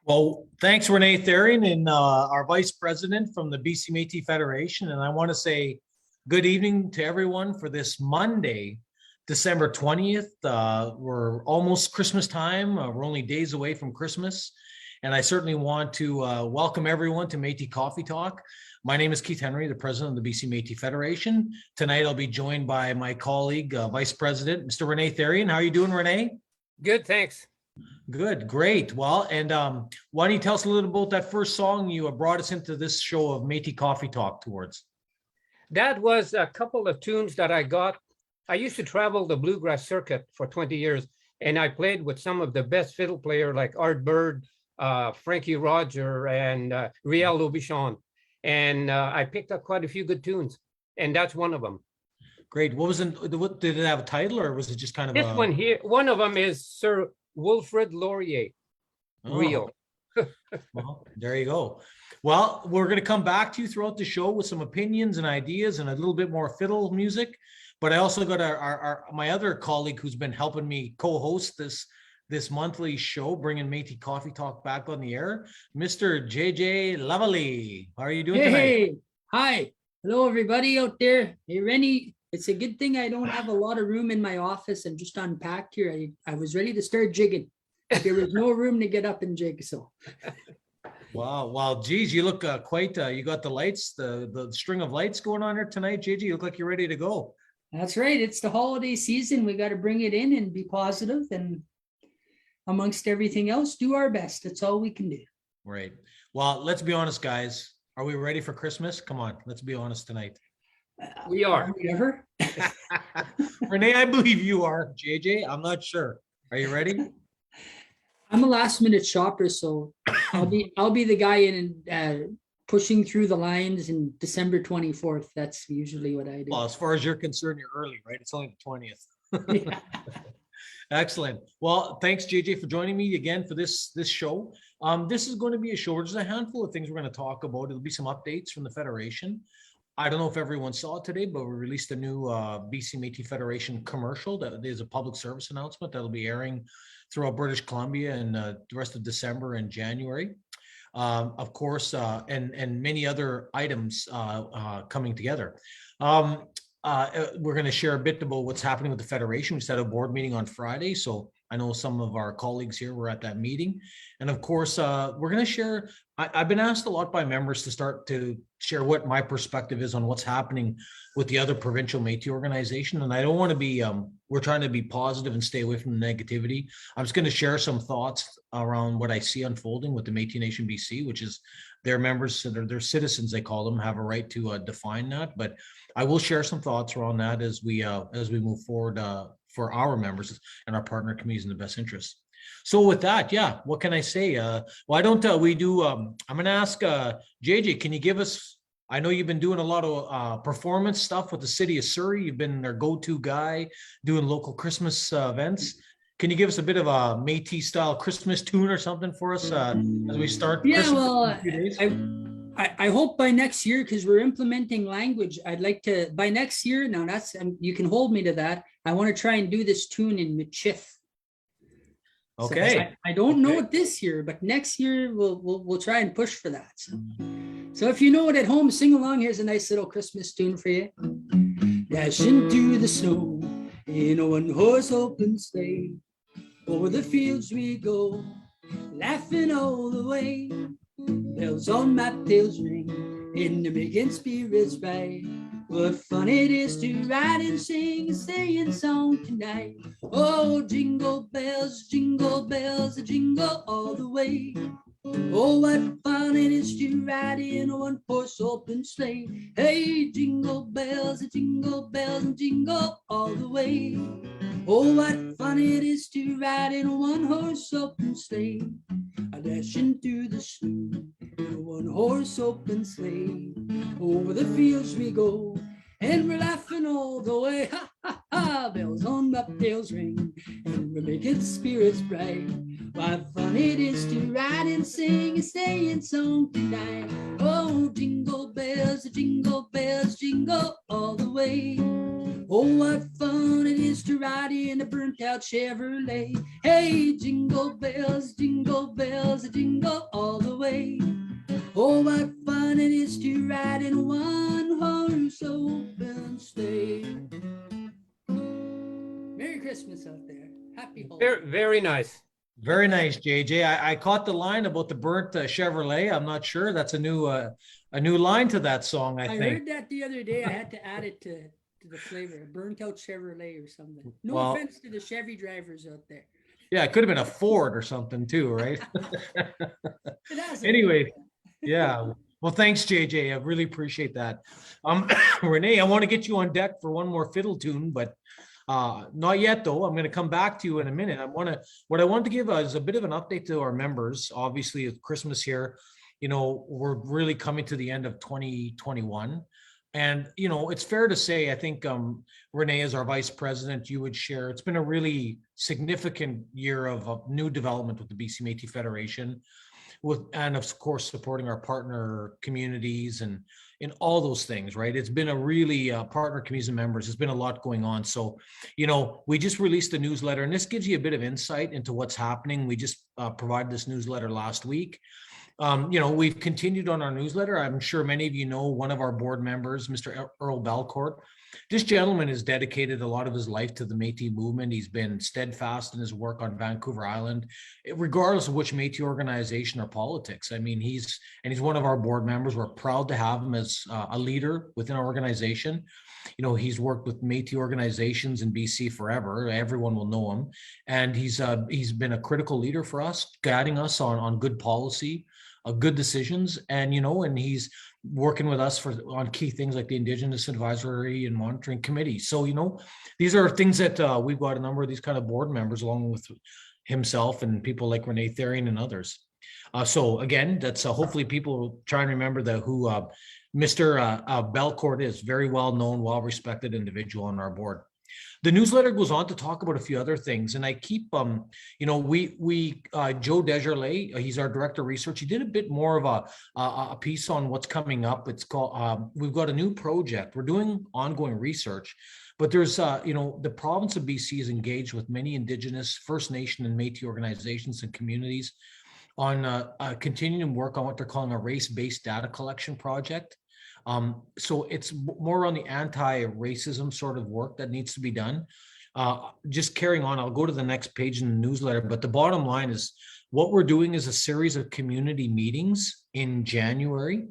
Well, thanks, Renee Therian, and our vice president from the BC Métis Federation. And I want to say good evening to everyone for this Monday, December 20th. We're almost Christmas time. We're only days away from Christmas. And I certainly want to welcome everyone to Métis Coffee Talk. My name is Keith Henry, the president of the BC Métis Federation. Tonight, I'll be joined by my colleague, vice president, Mr. Renee Therian. How are you doing, Renee? Good, thanks. Good, great. Well, and why don't you tell us a little about that first song you brought us into this show of Métis Coffee Talk towards? That was a couple of tunes that I got. I used to travel the bluegrass circuit for 20 years, and I played with some of the best fiddle players like Art Bird, Frankie Roger, and Riel Aubuchon. And I picked up quite a few good tunes, and that's one of them. Great. What was it? What, did it have a title, or was it just kind of this one here? One of them is Sir Wilfrid Laurier. Real. Well, there you go. Well, we're going to come back to you throughout the show with some opinions and ideas and a little bit more fiddle music. But I also got my other colleague who's been helping me co-host this monthly show, bringing Métis Coffee Talk back on the air, Mr. JJ Lavalley. How are you doing tonight? Hey, hi. Hello, everybody out there. Hey, Rennie. It's a good thing I don't have a lot of room in my office and just unpacked here. I was ready to start jigging. There was no room to get up and jig. So, wow, geez, you look quite. You got the lights, the string of lights going on here tonight, JJ. You look like you're ready to go. That's right. It's the holiday season. We got to bring it in and be positive, and amongst everything else, do our best. That's all we can do. Right. Well, let's be honest, guys. Are we ready for Christmas? Come on, let's be honest tonight. We are. Ever? Renee, I believe you are. JJ, I'm not sure. Are you ready? I'm a last minute shopper, so I'll be the guy in pushing through the lines in December 24th. That's usually what I do. Well, as far as you're concerned, you're early, right? It's only the 20th. Yeah. Excellent. Well, thanks, JJ, for joining me again for this show. This is going to be a show. There's a handful of things we're going to talk about. There'll be some updates from the Federation. I don't know if everyone saw it today, but we released a new BC Métis Federation commercial that is a public service announcement that'll be airing throughout British Columbia and the rest of December and January. Of course, and many other items coming together. We're going to share a bit about what's happening with the Federation. We just had a board meeting on Friday, so I know some of our colleagues here were at that meeting. And of course, we're going to share, I've been asked a lot by members to start to share what my perspective is on what's happening with the other provincial Métis organization. And I don't want to be, we're trying to be positive and stay away from the negativity. I'm just going to share some thoughts around what I see unfolding with the Métis Nation BC, which is their members, their citizens, they call them, have a right to define that. But I will share some thoughts around that as we move forward for our members and our partner communities in the best interest. So with that, yeah, what can I say? Why don't we do, I'm going to ask JJ, can you give us, I know you've been doing a lot of performance stuff with the city of Surrey. You've been their go-to guy doing local Christmas events. Can you give us a bit of a Métis style Christmas tune or something for us as we start? Yeah, Christmas well, in a few days? I hope by next year, because we're implementing language, I'd like to, by next year, now that's, you can hold me to that. I want to try and do this tune in Michif. Okay. So I don't know it this year, but next year we'll try and push for that. So if you know it at home, sing along. Here's a nice little Christmas tune for you. Dash into the snow in a one-horse open sleigh. Over the fields we go, laughing all the way. Bells on my tails ring, and they're making spirits bright. What fun it is to ride and sing a sleighing song tonight. Oh, jingle bells, jingle all the way. Oh, what fun it is to ride in a one-horse open sleigh. Hey, jingle bells, and jingle all the way. Oh, what fun it is to ride in a one-horse open sleigh. A dashing through the snow in a one-horse open sleigh. Over the fields we go, and we're laughing all the way. Ha, ha, ha, bells on bobtails ring, and we're making spirits bright. What fun it is to ride and sing a sleighing song tonight. Oh, jingle bells, jingle all the way. Oh, what fun it is to ride in a burnt out Chevrolet. Hey, jingle bells, jingle all the way. Oh, what fun it is to ride in a one-horse open sleigh. Merry Christmas out there. Happy holidays. Very, very nice. Very nice, JJ. I caught the line about the burnt Chevrolet. I'm not sure. That's a new line to that song, I I think. heard that the other day. I had to add it to the flavor. Burnt out Chevrolet or something. No Well- offense to the Chevy drivers out there. Yeah, it could have been a Ford or something too, right? It has a- Anyway, yeah. Well, thanks, JJ. I really appreciate that. Renee, I want to get you on deck for one more fiddle tune, but not yet though. I'm going to come back to you in a minute. What I want to give is a bit of an update to our members. Obviously, it's Christmas here. We're really coming to the end of 2021. And, it's fair to say, I think Renee, as our vice president, you would share, it's been a really significant year of new development with the BC Métis Federation, and of course, supporting our partner communities and in all those things, right? It's been a really partner communities and members. There's been a lot going on. So, we just released a newsletter, and this gives you a bit of insight into what's happening. We just provided this newsletter last week. We've continued on our newsletter. I'm sure many of you know one of our board members, Mr. Earl Belcourt. This gentleman has dedicated a lot of his life to the Métis movement. He's been steadfast in his work on Vancouver Island, regardless of which Métis organization or politics. I mean, he's one of our board members. We're proud to have him as a leader within our organization. He's worked with Métis organizations in BC forever. Everyone will know him. And he's been a critical leader for us, guiding us on good policy, good decisions, and he's working with us on key things like the Indigenous Advisory and Monitoring Committee. So these are things that we've got a number of these kind of board members, along with himself and people like Renee Therian and others. So again, that's hopefully people try and remember who Mr. Belcourt is. Very well known, well respected individual on our board. The newsletter goes on to talk about a few other things, and I keep, Joe Desjardins, he's our director of research. He did a bit more of a piece on what's coming up. It's called, we've got a new project. We're doing ongoing research, but there's, the province of BC is engaged with many Indigenous, First Nation, and Métis organizations and communities on continuing work on what they're calling a race-based data collection project. So it's more on the anti-racism sort of work that needs to be done. Just carrying on, I'll go to the next page in the newsletter, but the bottom line is what we're doing is a series of community meetings in January.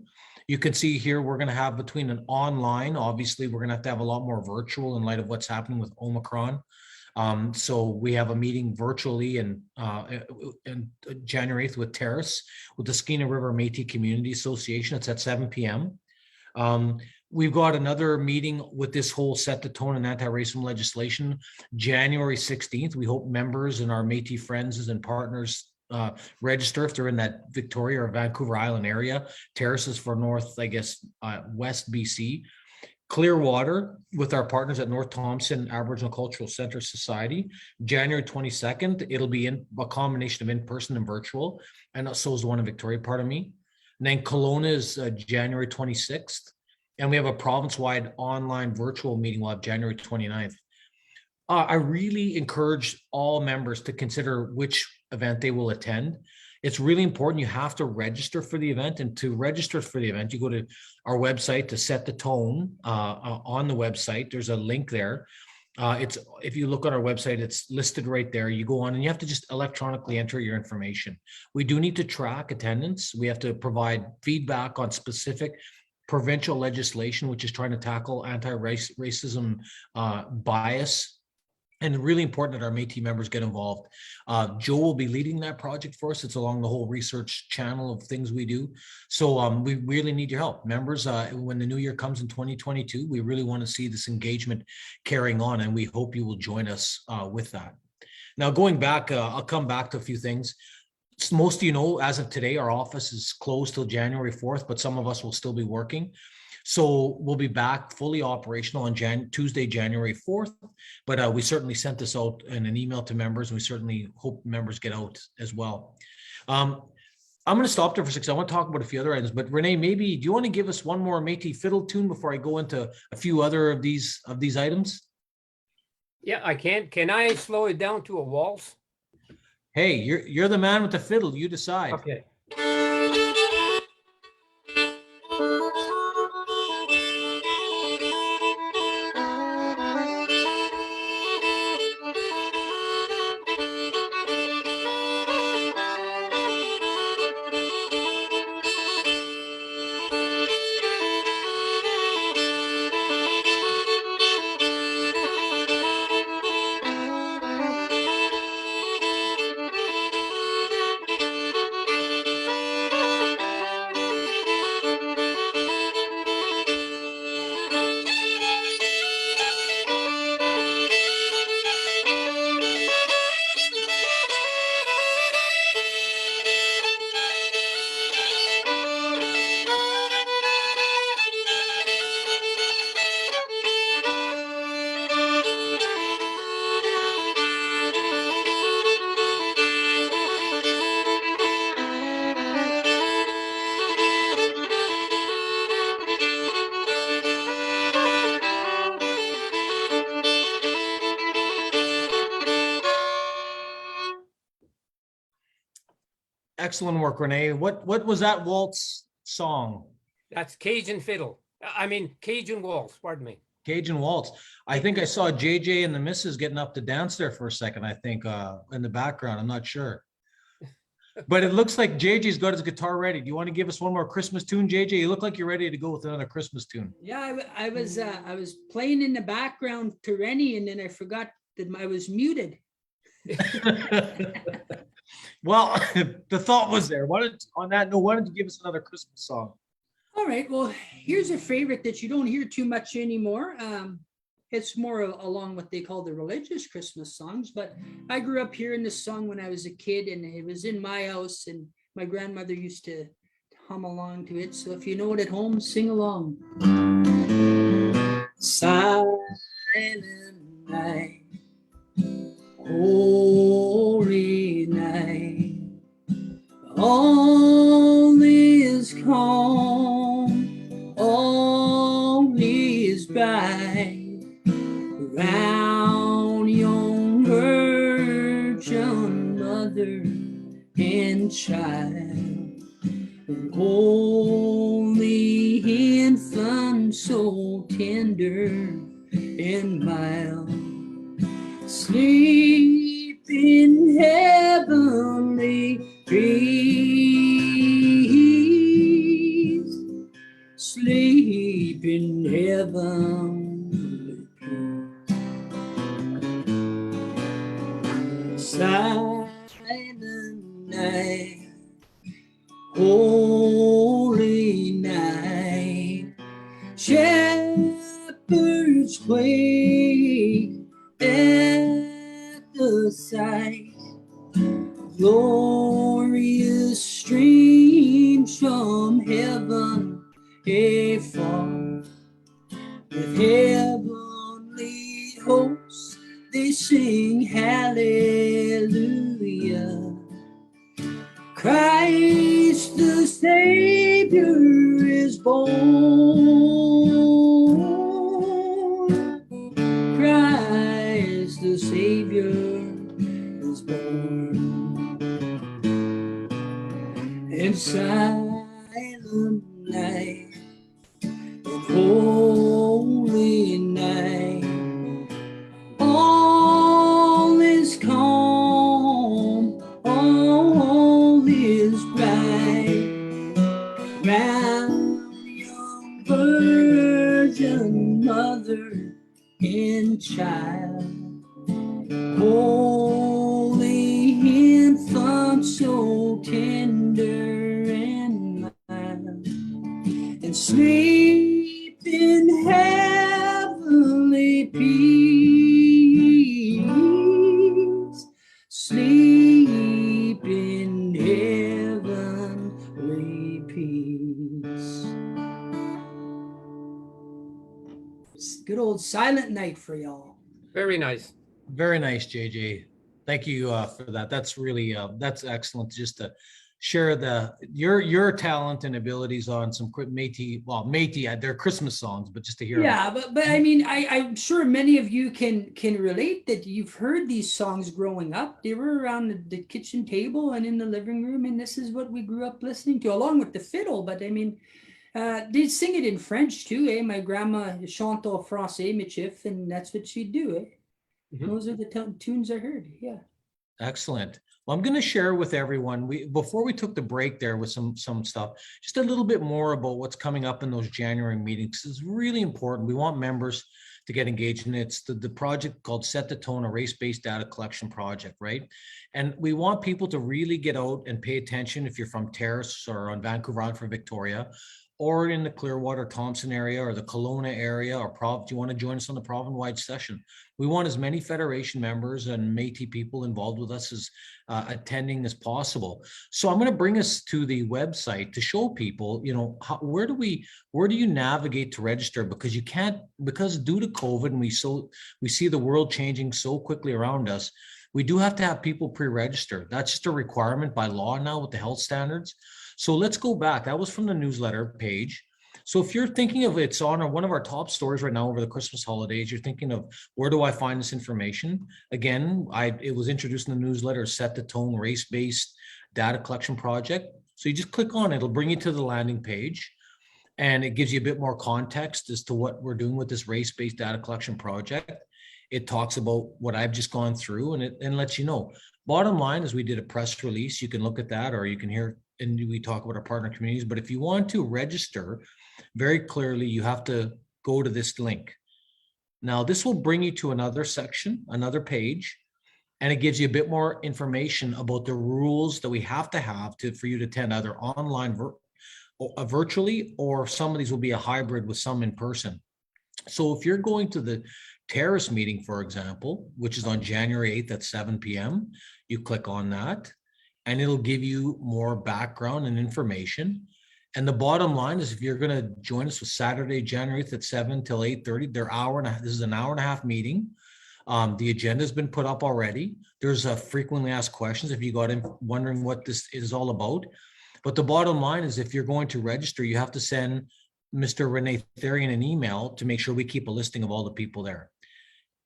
You can see here, we're going to have between an online, obviously we're going to have a lot more virtual in light of what's happening with Omicron. So we have a meeting virtually in January 8th with Terrace, with the Skeena River Métis Community Association. It's at 7 p.m. We've got another meeting with this whole set the tone and anti-racism legislation, January 16th. We hope members and our Métis friends and partners register if they're in that Victoria or Vancouver Island area. Terraces for North, West BC. Clearwater with our partners at North Thompson Aboriginal Cultural Center Society, January 22nd. It'll be in a combination of in-person and virtual, and so is the one in Victoria, pardon me. And then Kelowna is January 26th. And we have a province-wide online virtual meeting. We'll have January 29th. I really encourage all members to consider which event they will attend. It's really important. You have to register for the event. And to register for the event, you go to our website to set the tone on the website. There's a link there. If you look on our website, it's listed right there. You go on and you have to just electronically enter your information. We do need to track attendance. We have to provide feedback on specific provincial legislation, which is trying to tackle anti-racism bias And really important that our Métis members get involved. Joe will be leading that project for us. It's along the whole research channel of things we do. So we really need your help. Members, when the new year comes in 2022, we really want to see this engagement carrying on, and we hope you will join us with that. Now, going back, I'll come back to a few things. Most of you know, as of today, our office is closed till January 4th, but some of us will still be working. So we'll be back fully operational on Tuesday, January 4th. But we certainly sent this out in an email to members. And we certainly hope members get out as well. I'm going to stop there for 6. I want to talk about a few other items. But Renee, maybe do you want to give us one more Métis fiddle tune before I go into a few other of these items? Yeah, I can. Can I slow it down to a waltz? Hey, you're the man with the fiddle. You decide. Okay. Excellent work, Renee. What was that waltz song? That's Cajun fiddle. I mean, Cajun waltz, pardon me. Cajun waltz. I think I saw JJ and the missus getting up to dance there for a second, I think, in the background. I'm not sure. But it looks like JJ's got his guitar ready. Do you want to give us one more Christmas tune, JJ? You look like you're ready to go with another Christmas tune. Yeah, I was playing in the background to Rennie, and then I forgot that I was muted. Well, the thought was there. On that note, why don't you give us another Christmas song? All right. Well, here's a favorite that you don't hear too much anymore. It's more along what they call the religious Christmas songs, but I grew up hearing this song when I was a kid, and it was in my house, and my grandmother used to hum along to it. So if you know it at home, sing along. Silent night, holy night, all is calm, all is bright. Around young virgin mother and child, an holy infant so tender and mild, sleep in heavenly peace, sleep in heaven. Silent night, holy night, shepherds quake at the sight, glorious streams from heaven afar, with heavenly hosts they sing hallelujah. Christ the Savior is born. Christ the Savior is born. And silent night, and holy night, all is calm, all is bright. Round young virgin mother and child, Holy infant, so tender and mild, and sleep in heavenly peace. Sleep in heavenly peace. It's good old Silent Night for y'all. Very nice. Very nice, JJ. Thank you for that. That's really that's excellent. Just to share your talent and abilities on some Métis, well, Métis, they're Christmas songs, but just to hear. Yeah, but I mean, I'm sure many of you can relate that you've heard these songs growing up. They were around the kitchen table and in the living room, and this is what we grew up listening to, along with the fiddle. But I mean, they'd sing it in French too, eh? My grandma chante en français, Métis, and that's what she'd do, eh? Those are the tunes I heard. Yeah. Excellent. Well, I'm going to share with everyone, before we took the break there with some stuff, just a little bit more about what's coming up in those January meetings. It's really important. We want members to get engaged in it. It's the project called Set the Tone, a race-based data collection project, right? And we want people to really get out and pay attention if you're from Terrace or on Vancouver Island for Victoria, or in the Clearwater, Thompson area, or the Kelowna area, or do you want to join us on the province-wide session? We want as many Federation members and Métis people involved with us as attending as possible. So I'm going to bring us to the website to show people, you know, where do you navigate to register? Because you can't, because due to COVID and we see the world changing so quickly around us, we do have to have people pre-register. That's just a requirement by law now with the health standards. So let's go back. That was from the newsletter page. So if you're thinking of it's on one of our top stories right now over the Christmas holidays, you're thinking of where do I find this information? Again, it was introduced in the newsletter, Set the Tone race-based data collection project. So you just click on it, it'll bring you to the landing page, and it gives you a bit more context as to what we're doing with this race-based data collection project. It talks about what I've just gone through, and it lets you know. Bottom line is we did a press release. You can look at that, or you can hear, and we talk about our partner communities. But if you want to register, very clearly, you have to go to this link. Now, this will bring you to another section, another page, and it gives you a bit more information about the rules that we have for you to attend either online, virtually, or some of these will be a hybrid with some in person. So if you're going to the Terrace meeting, for example, which is on January 8th at 7 p.m., you click on that, and it'll give you more background and information. And the bottom line is, if you're going to join us with Saturday, January 8th at 7 till 8:30, this is an hour and a half meeting. The agenda has been put up already. There's frequently asked questions if you got in wondering what this is all about. But the bottom line is, if you're going to register, you have to send Mr. Renee Therian an email to make sure we keep a listing of all the people there.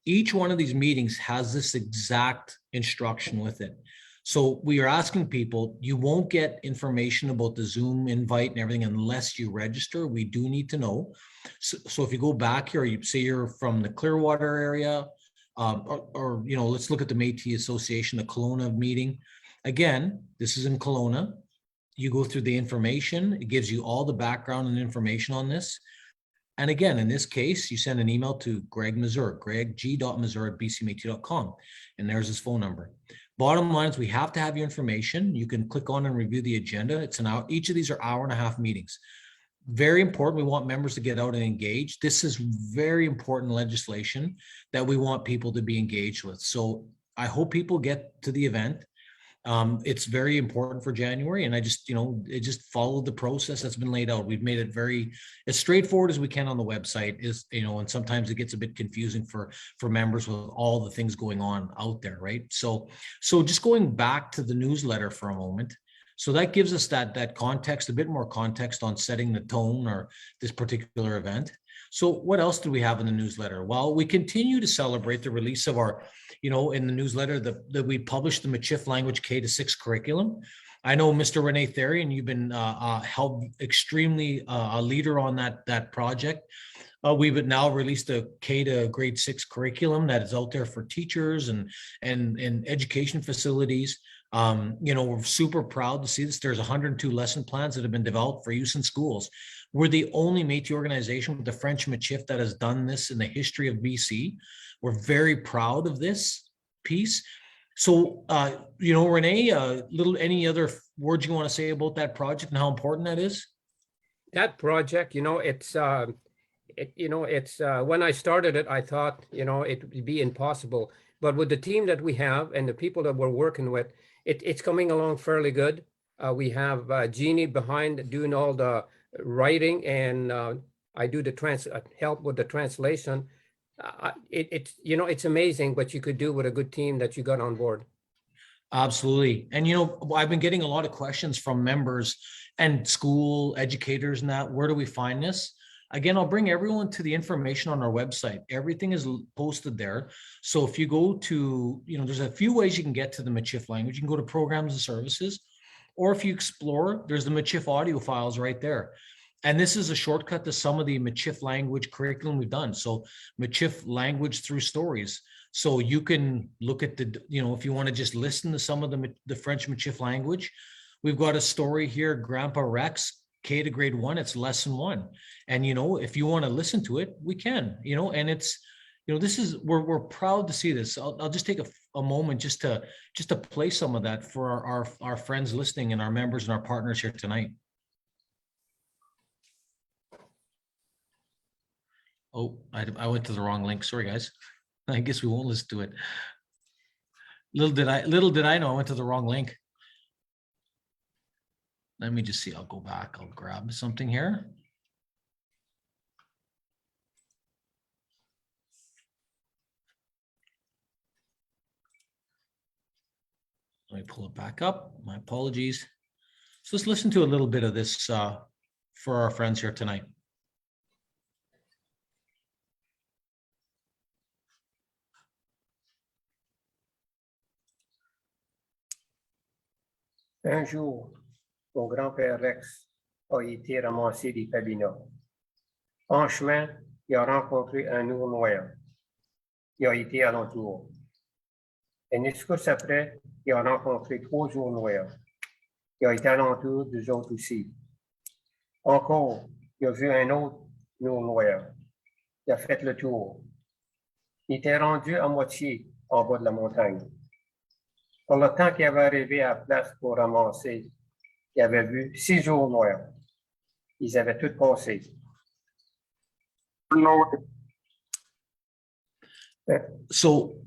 Each one of these meetings has this exact instruction with it. So we are asking people, you won't get information about the Zoom invite and everything unless you register. We do need to know. So if you go back here, you say you're from the Clearwater area, or you know, let's look at the Métis Association, the Kelowna meeting. Again, this is in Kelowna. You go through the information. It gives you all the background and information on this. And again, in this case, you send an email to Greg Mazur, greg.mazur@bcmétis.com, and there's his phone number. Bottom line is, we have to have your information. You can click on and review the agenda. It's an hour. Each of these are hour and a half meetings. Very important. We want members to get out and engage. This is very important legislation that we want people to be engaged with. So I hope people get to the event. It's very important for January, and I just, it just followed the process that's been laid out. We've made it as straightforward as we can on the website, and sometimes it gets a bit confusing for members with all the things going on out there, right? So just going back to the newsletter for a moment. So that gives us that context, a bit more context on setting the tone or this particular event. So what else do we have in the newsletter? Well, we continue to celebrate the release of our, in the newsletter that we published the Métis language K-6 curriculum. I know Mr. Renee Therian, you've been helped extremely a leader on that project. We've now released a K to grade 6 curriculum that is out there for teachers and education facilities. We're super proud to see this. There's 102 lesson plans that have been developed for use in schools. We're the only Métis organization with the French Métis that has done this in the history of BC. We're very proud of this. piece. So, Renee, any other words you want to say about that project and how important that is? That project, when I started it, I thought, it would be impossible. But with the team that we have and the people that we're working with, it's coming along fairly good. We have Jeannie behind doing all the writing, and I do the help with the translation. It's amazing what you could do with a good team that you got on board. Absolutely. And, I've been getting a lot of questions from members and school educators and that, where do we find this? Again, I'll bring everyone to the information on our website. Everything is posted there. So if you go to, there's a few ways you can get to the Michif language. You can go to programs and services, or if you explore, there's the Michif audio files right there. And this is a shortcut to some of the Michif language curriculum we've done. So Michif language through stories. So you can look at if you want to just listen to some of the French Michif language, we've got a story here, Grandpa Rex, K to grade 1, it's lesson 1. And, if you want to listen to it, we can, and it's, we're proud to see this. I'll just take a moment just to play some of that for our friends listening and our members and our partners here tonight. Oh, I went to the wrong link. Sorry, guys. I guess we won't listen to it. Little did I know I went to the wrong link. Let me just see. I'll go back. I'll grab something here. Let me pull it back up. My apologies. So let's listen to a little bit of this for our friends here tonight. Un jour, mon grand-père Rex a été ramassé des pabinats. En chemin, il a rencontré un ours noir. Il a été alentour. Une escousse après, il a rencontré 3 ours noirs. Il a été alentour des autres aussi. Encore, il a vu un autre ours noir. Il a fait le tour. Il était rendu à moitié en bas de la montagne. Pour le temps qu'il avait arrivé à la place pour ramasser, il avait vu 6 ours noirs. Ils avaient tous passé. So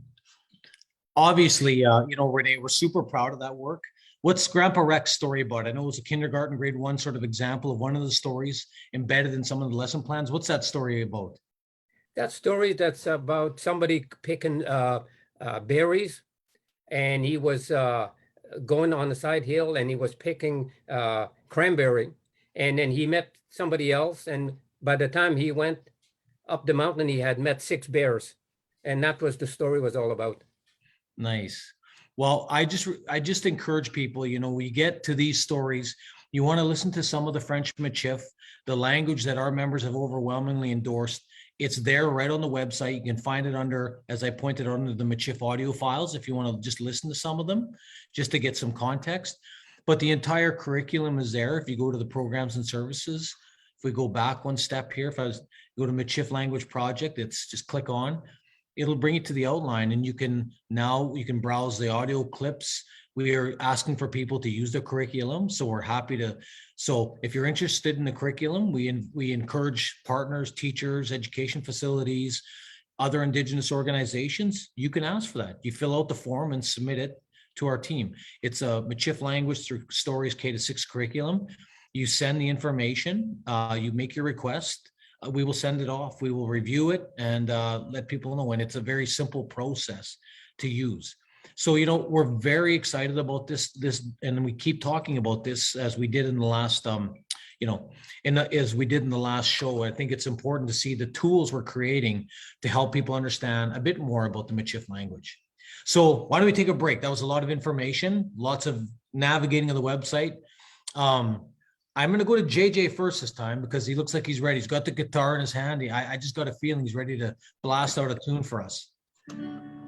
obviously, Renee, we're super proud of that work. What's Grandpa Rex story about? I know it was a kindergarten grade 1 sort of example of one of the stories embedded in some of the lesson plans. What's that story about? That story that's about somebody picking berries, and he was going on the side hill and he was picking cranberry, and then he met somebody else, and by the time he went up the mountain, he had met 6 bears, and that was the story was all about. Nice. Well, I just encourage people, we get to these stories, you want to listen to some of the French Michif, the language that our members have overwhelmingly endorsed. It's there right on the website. You can find it under, as I pointed out, under the Michif audio files, if you want to just listen to some of them, just to get some context. But the entire curriculum is there. If you go to the programs and services, if we go back one step here, if I go to Michif language project, it's just click on, it'll bring you to the outline, and you can browse the audio clips. We are asking for people to use the curriculum, so we're happy to. So if you're interested in the curriculum, we encourage partners, teachers, education facilities, other Indigenous organizations. You can ask for that. You fill out the form and submit it to our team. It's a Michif language through stories K-6 curriculum. You send the information, you make your request. We will send it off. We will review it and let people know. And it's a very simple process to use. So, we're very excited about this, and we keep talking about this as we did in the last, as we did in the last show. I think it's important to see the tools we're creating to help people understand a bit more about the Michif language. So why don't we take a break? That was a lot of information, lots of navigating of the website. I'm going to go to JJ first this time because he looks like he's ready. He's got the guitar in his hand. I just got a feeling he's ready to blast out a tune for us.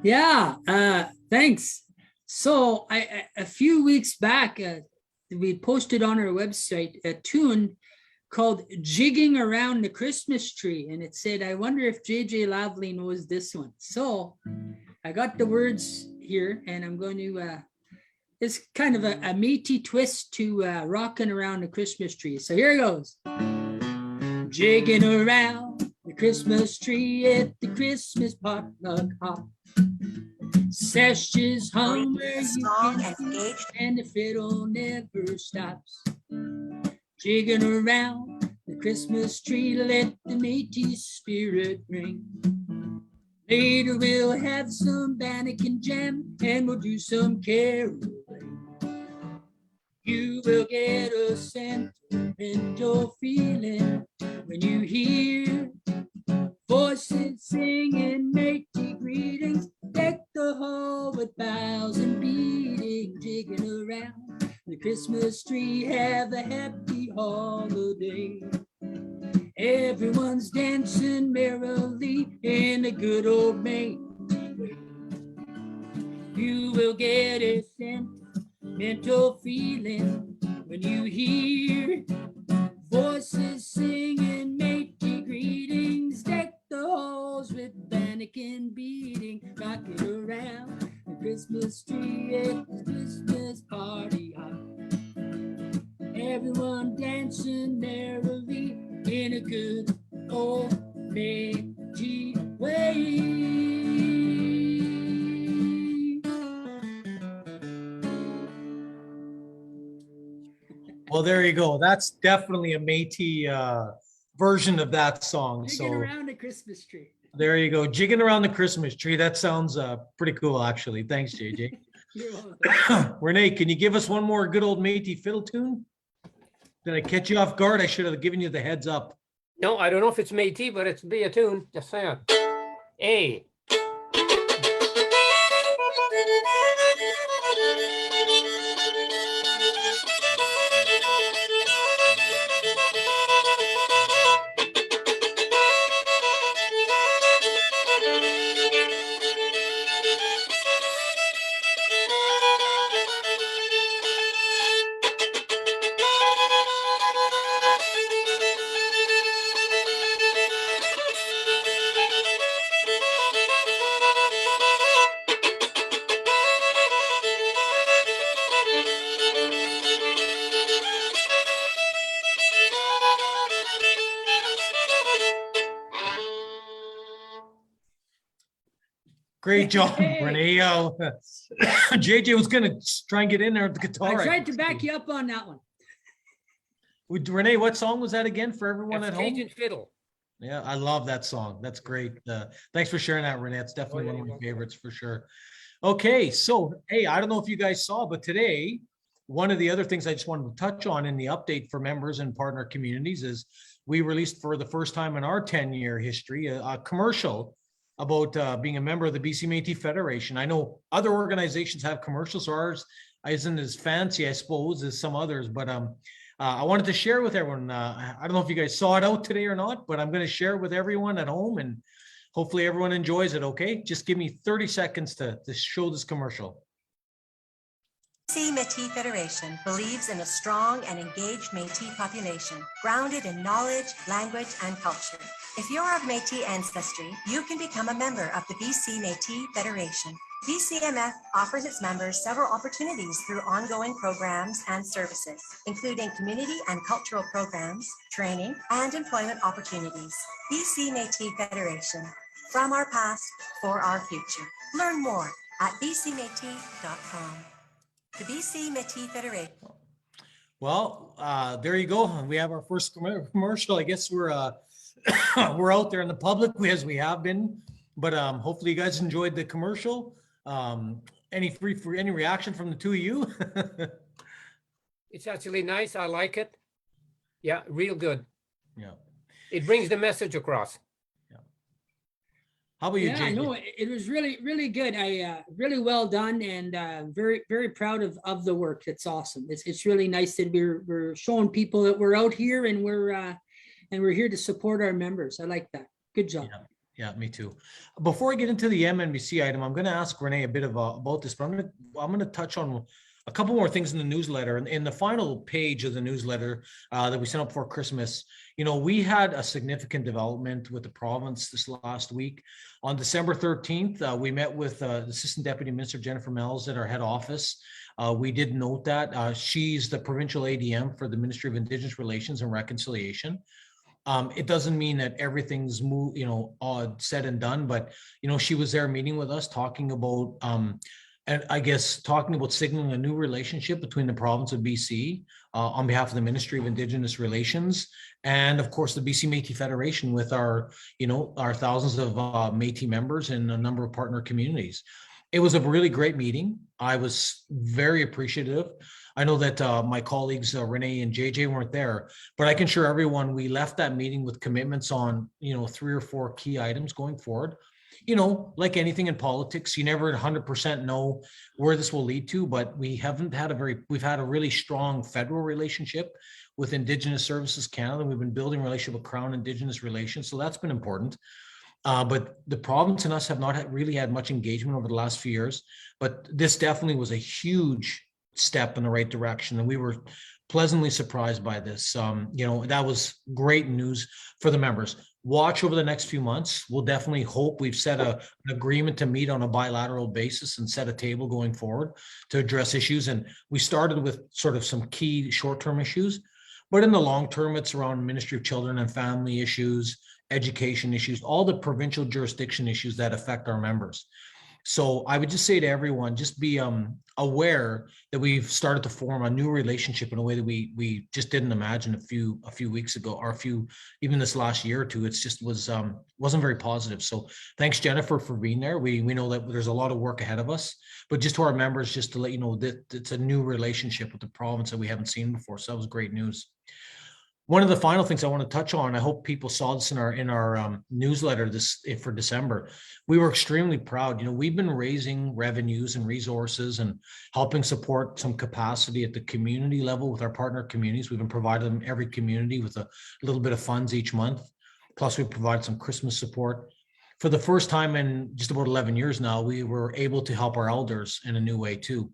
Yeah, thanks. So a few weeks back, we posted on our website a tune called Jigging Around the Christmas Tree. And it said, I wonder if JJ Lavely knows this one. So I got the words here, and I'm going to, it's kind of a Métis twist to Rocking Around the Christmas Tree. So here it goes. Jigging around the Christmas tree at the Christmas potluck hop. Sessions hum where you can hear, and the fiddle never stops. Jigging around the Christmas tree, let the Métis spirit ring. Later we'll have some bannock and jam, and we'll do some caroling. You will get a sentimental feeling when you hear voices singing Métis greetings. Deck the hall with boughs and beating, jigging around the Christmas tree. Have a happy holiday. Everyone's dancing merrily in a good old Métis way. You will get a sentimental feeling when you hear voices singing Métis greetings. Deck the halls with bannock and beating, rocking around the Christmas tree at the Christmas party hop. Everyone dancing merrily in a good old Métis way. Well, there you go. That's definitely a Métis version of that song. Jigging So around the Christmas tree. there you go. Jigging around the Christmas tree. That sounds pretty cool, actually. Thanks, JJ. You're welcome. Renee, can you give us one more good old Métis fiddle tune? Did I catch you off guard? I should have given you the heads up. No, I don't know if it's Métis, but it's be a tune. Just saying. A. Great job, Hey. Renee. JJ was gonna try and get in there with the I guitar. tried to back you up on that one. Renee, what song was that again for everyone That's at home? Cajun fiddle. Yeah, I love that song. That's great. Thanks for sharing that, Renee. It's definitely yeah, one of you're my welcome. favorites for sure. Okay, so hey, I don't know if you guys saw, but today, one of the other things I just wanted to touch on in the update for members and partner communities is we released for the first time in our 10-year history a commercial about being a member of the BC Métis Federation. I know other organizations have commercials, so ours isn't as fancy, I suppose, as some others, but I wanted to share with everyone. I don't know if you guys saw it out today or not, but I'm going to share it with everyone at home, and hopefully everyone enjoys it. Okay, just give me 30 seconds to show this commercial. BC Métis Federation believes in a strong and engaged Métis population, grounded in knowledge, language, and culture. If you're of Métis ancestry, you can become a member of the BC Métis Federation. BCMF offers its members several opportunities through ongoing programs and services, including community and cultural programs, training, and employment opportunities. BC Métis Federation, from our past for our future. Learn more at bcmétis.com. The BC Métis Federation. Well, there you go. We have our first commercial. I guess we're we're out there in the public as we have been, but hopefully you guys enjoyed the commercial. Any reaction from the two of you? It's actually nice. I like it. Yeah, real good. Yeah. It brings the message across. How about you, Yeah, I JJ? know it was really, really good. Really well done, and very, very proud of the work. It's awesome. It's really nice that we're showing people that we're out here and we're here to support our members. I like that. Good job. Yeah, me too. Before I get into the MNBC item, I'm going to ask Renee a bit about this, but I'm going to touch on a couple more things in the newsletter. And in the final page of the newsletter that we sent out before Christmas, we had a significant development with the province this last week. On December 13th, we met with Assistant Deputy Minister Jennifer Mells at our head office. We did note that she's the provincial ADM for the Ministry of Indigenous Relations and Reconciliation. It doesn't mean that everything's said and done, but she was there meeting with us, talking about and I guess talking about signaling a new relationship between the province of BC on behalf of the Ministry of Indigenous Relations, and of course the BC Métis Federation with our thousands of Métis members in a number of partner communities. It was a really great meeting. I was very appreciative. I know that my colleagues Renee and JJ weren't there, but I can assure everyone we left that meeting with commitments on 3 or 4 key items going forward. Like anything in politics, you never 100% know where this will lead to, but we've had a really strong federal relationship with Indigenous Services Canada. We've been building a relationship with Crown Indigenous Relations, so that's been important. But the province and us have not really had much engagement over the last few years, but this definitely was a huge step in the right direction, and we were pleasantly surprised by this. That was great news for the members. Watch over the next few months. We'll definitely hope we've set an agreement to meet on a bilateral basis and set a table going forward to address issues. And we started with sort of some key short-term issues, but in the long term, it's around Ministry of Children and Family issues, education issues, all the provincial jurisdiction issues that affect our members. So I would just say to everyone, just be aware that we've started to form a new relationship in a way that we just didn't imagine a few weeks ago, or even this last year or two. It's just wasn't very positive. So thanks, Jennifer, for being there. We know that there's a lot of work ahead of us, but just to our members, just to let you know that it's a new relationship with the province that we haven't seen before. So that was great news. One of the final things I want to touch on, I hope people saw this in our newsletter for December. We were extremely proud. We've been raising revenues and resources and helping support some capacity at the community level with our partner communities. We've been providing them every community with a little bit of funds each month. Plus, we provide some Christmas support. For the first time in just about 11 years now, we were able to help our elders in a new way too.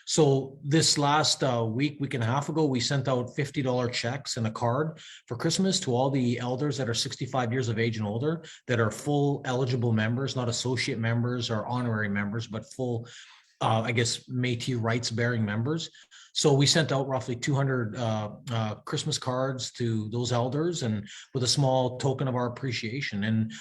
So this last week and a half ago, we sent out $50 checks and a card for Christmas to all the elders that are 65 years of age and older, that are full eligible members, not associate members or honorary members, but full, Métis rights bearing members. So we sent out roughly 200 Christmas cards to those elders, and with a small token of our appreciation. And,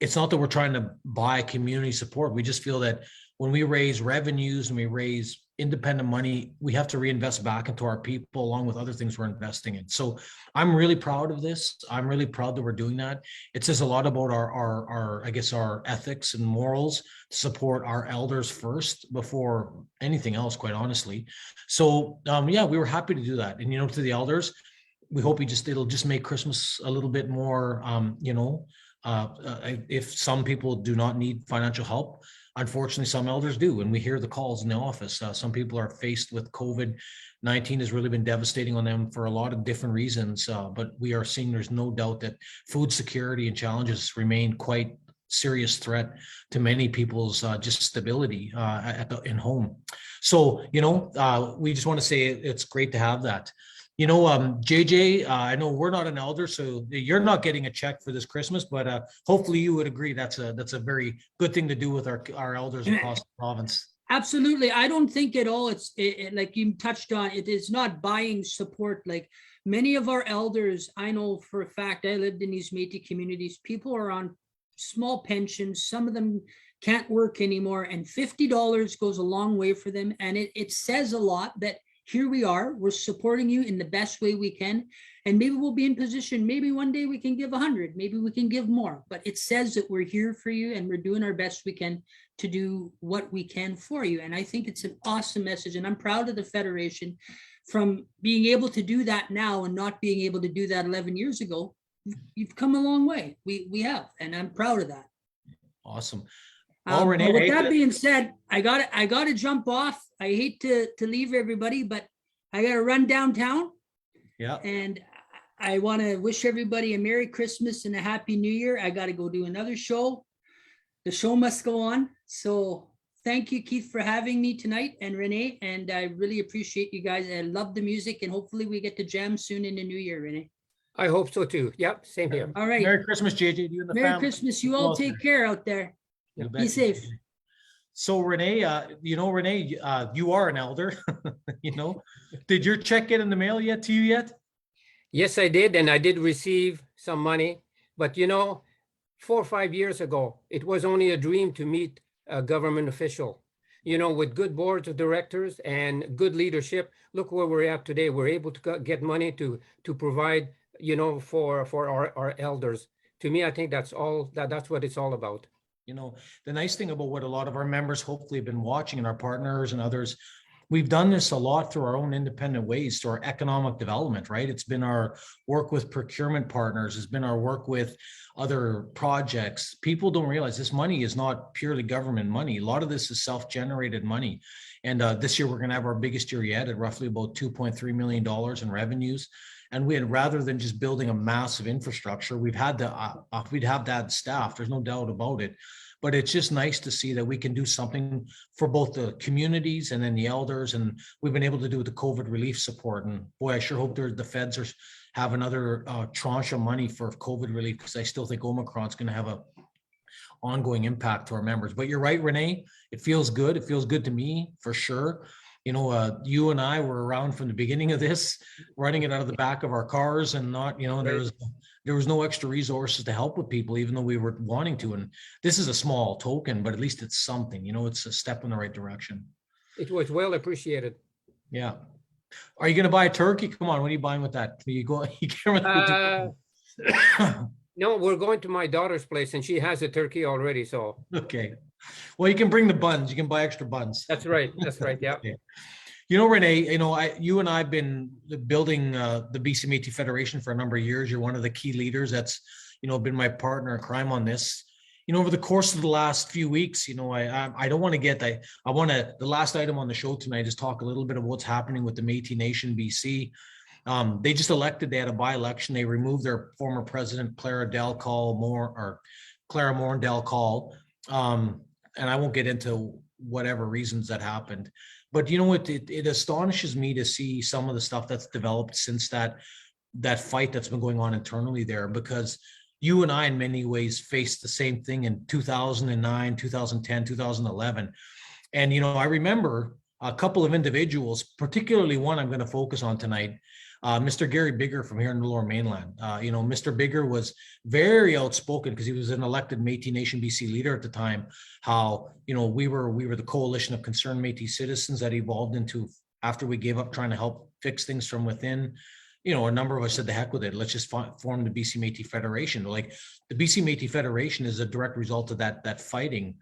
it's not that we're trying to buy community support. We just feel that when we raise revenues and we raise independent money, we have to reinvest back into our people along with other things we're investing in. So I'm really proud of this. I'm really proud that we're doing that. It says a lot about our ethics and morals to support our elders first before anything else, quite honestly. So we were happy to do that. And, to the elders, we hope it'll just make Christmas a little bit more, if some people do not need financial help, unfortunately, some elders do, and we hear the calls in the office. Some people are faced with COVID-19 has really been devastating on them for a lot of different reasons, but we are seeing there's no doubt that food security and challenges remain quite serious threat to many people's just stability in home. So, we just want to say it's great to have that. JJ, I know we're not an elder, so you're not getting a check for this Christmas, but hopefully you would agree that's a very good thing to do with our elders across the province. Absolutely. I don't think at all it's like you touched on, it is not buying support. Like many of our elders, I know for a fact, I lived in these Métis communities, people are on small pensions. Some of them can't work anymore, and $50 goes a long way for them. And it says a lot that here we are, we're supporting you in the best way we can. And maybe we'll be in position, maybe one day we can give 100, maybe we can give more, but it says that we're here for you and we're doing our best we can to do what we can for you. And I think it's an awesome message. And I'm proud of the Federation from being able to do that now and not being able to do that 11 years ago. You've come a long way. We have, and I'm proud of that. Awesome. Renee, with that being said, I got to jump off. I hate to leave everybody, but I got to run downtown. Yeah. And I want to wish everybody a Merry Christmas and a Happy New Year. I got to go do another show. The show must go on. So thank you, Keith, for having me tonight, and Renee. And I really appreciate you guys. I love the music, and hopefully we get to jam soon in the new year, Renee. I hope so too. Yep, same here. All right. Merry Christmas, JJ, to you and the Merry family. Christmas. You Well, all take care out there. You Be bet. safe. So Renee, Renee, you are an elder, did your check get in the mail yet to you yet? Yes, I did, and I did receive some money. But 4 or 5 years ago, it was only a dream to meet a government official. With good boards of directors and good leadership, look where we're at today. We're able to get money to provide, for our elders. To me, I think that's what it's all about. The nice thing about what a lot of our members hopefully have been watching, and our partners and others, we've done this a lot through our own independent ways, through our economic development, right? It's been our work with procurement partners. It's been our work with other projects. People don't realize this money is not purely government money. A lot of this is self-generated money. And this year, we're going to have our biggest year yet at roughly about $2.3 million in revenues. And we had, rather than just building a massive infrastructure, we'd have that staff. There's no doubt about it. But it's just nice to see that we can do something for both the communities and then the elders. And we've been able to do the COVID relief support. And boy, I sure hope the feds have another tranche of money for COVID relief, because I still think Omicron's going to have a ongoing impact to our members. But you're right, Renee, it feels good. It feels good to me for sure. You and I were around from the beginning of this, running it out of the back of our cars, and not, there was no extra resources to help with people, even though we were wanting to. And this is a small token, but at least it's something, it's a step in the right direction. It was well appreciated. Yeah. Are you going to buy a turkey? Come on. What are you buying with that? You can't No, we're going to my daughter's place, and she has a turkey already. So okay. Well, you can bring the buns. You can buy extra buns. That's right. That's right. Yeah. Okay. Renee, you and I've been building the BC Métis Federation for a number of years. You're one of the key leaders that's, been my partner in crime on this. Over the course of the last few weeks, I don't want to get that. The last item on the show tonight is talk a little bit of what's happening with the Métis Nation BC. They just elected, they had a by-election. They removed their former president, Clara Moore Del Call. And I won't get into whatever reasons that happened. But it astonishes me to see some of the stuff that's developed since that fight that's been going on internally there, because you and I in many ways faced the same thing in 2009, 2010, 2011. And, I remember a couple of individuals, particularly one I'm going to focus on tonight, Mr. Gary Bigger from here in the Lower Mainland. Mr. Bigger was very outspoken because he was an elected Métis Nation BC leader at the time. How, we were the coalition of concerned Métis citizens that evolved into, after we gave up trying to help fix things from within, a number of us said, the heck with it. Let's just form the BC Métis Federation. Like, the BC Métis Federation is a direct result of that fighting.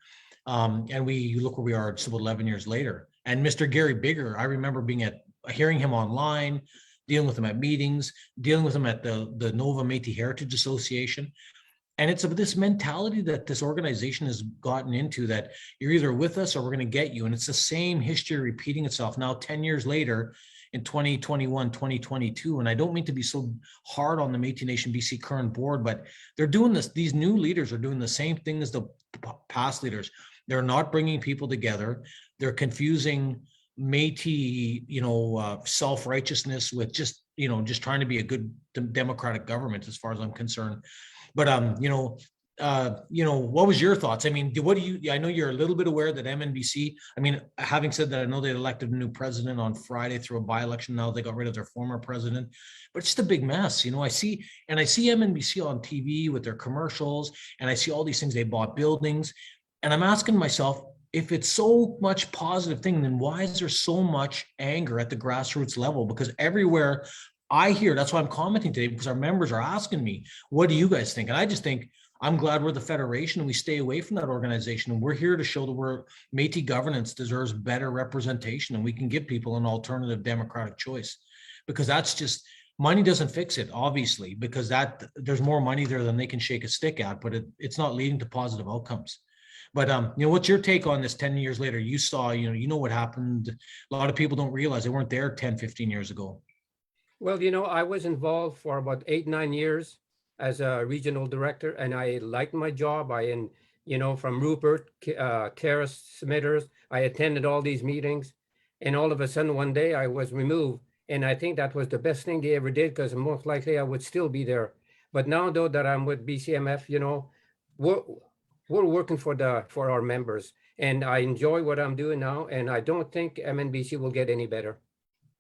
And we look where we are just about 11 years later. And Mr. Gary Bigger, I remember hearing him online, dealing with him at meetings, dealing with him at the Nova Métis Heritage Association. And it's this mentality that this organization has gotten into, that you're either with us or we're going to get you. And it's the same history repeating itself now 10 years later in 2021, 2022. And I don't mean to be so hard on the Métis Nation BC current board, but they're doing this. These new leaders are doing the same thing as the past leaders. They're not bringing people together. They're confusing Métis, self-righteousness with just trying to be a good democratic government, as far as I'm concerned. But what was your thoughts? I mean, I know you're a little bit aware that MNBC, having said that, I know they elected a new president on Friday through a by-election. Now they got rid of their former president, but it's just a big mess. I see MNBC on TV with their commercials, and I see all these things. They bought buildings, and I'm asking myself, if it's so much positive thing, then why is there so much anger at the grassroots level? Because everywhere I hear, that's why I'm commenting today, because our members are asking me, what do you guys think? And I just think, I'm glad we're the Federation and we stay away from that organization. And we're here to show that Métis governance deserves better representation, and we can give people an alternative democratic choice. Because that's just, money doesn't fix it, obviously, because there's more money there than they can shake a stick at, but it's not leading to positive outcomes. But what's your take on this 10 years later? You saw, what happened. A lot of people don't realize they weren't there 10, 15 years ago. Well, I was involved for about 8-9 years as a regional director, and I liked my job. I from Rupert, Terrace, Smithers. I attended all these meetings, and all of a sudden one day I was removed. And I think that was the best thing they ever did, because most likely I would still be there. But now though that I'm with BCMF, we're working for our members, and I enjoy what I'm doing now. And I don't think MNBC will get any better.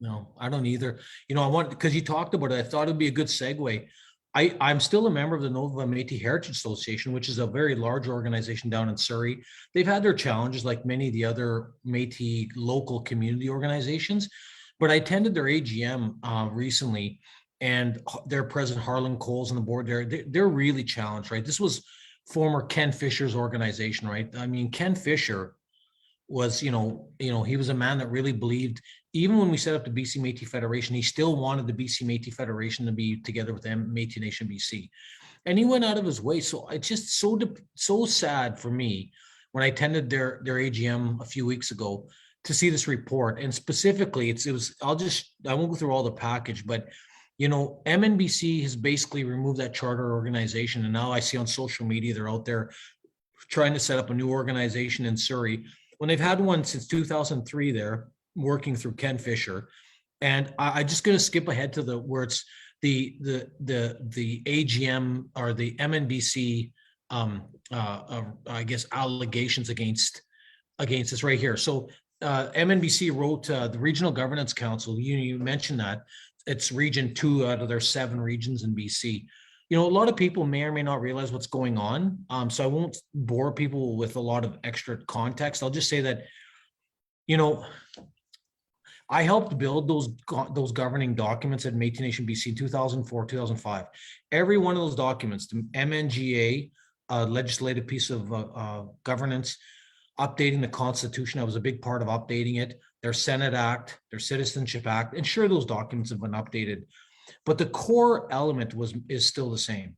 No, I don't either. Because you talked about it, I thought it'd be a good segue. I'm still a member of the Nova Métis Heritage Association, which is a very large organization down in Surrey. They've had their challenges like many of the other Métis local community organizations, but I attended their AGM recently, and their president Harlan Coles on the board there, they're really challenged, right? This was former Ken Fisher's organization, right? I mean, Ken Fisher was, he was a man that really believed, even when we set up the BC Métis Federation, he still wanted the BC Métis Federation to be together with Métis Nation BC. And he went out of his way. So it's just so sad for me when I attended their AGM a few weeks ago to see this report. And specifically, I won't go through all the package, but MNBC has basically removed that charter organization. And now I see on social media, they're out there trying to set up a new organization in Surrey when they've had one since 2003 there, working through Ken Fisher. And I just going to skip ahead to where it's the AGM or the MNBC, I guess, allegations against this right here. So MNBC wrote the Regional Governance Council. You mentioned that it's region 2 out of their 7 regions in BC. A lot of people may or may not realize what's going on. So I won't bore people with a lot of extra context. I'll just say that, I helped build those governing documents at Métis Nation BC in 2004, 2005. Every one of those documents, the MNGA, legislative piece of governance, updating the Constitution. I was a big part of updating it. Their Senate Act, their Citizenship Act, and sure, those documents have been updated, but the core element is still the same.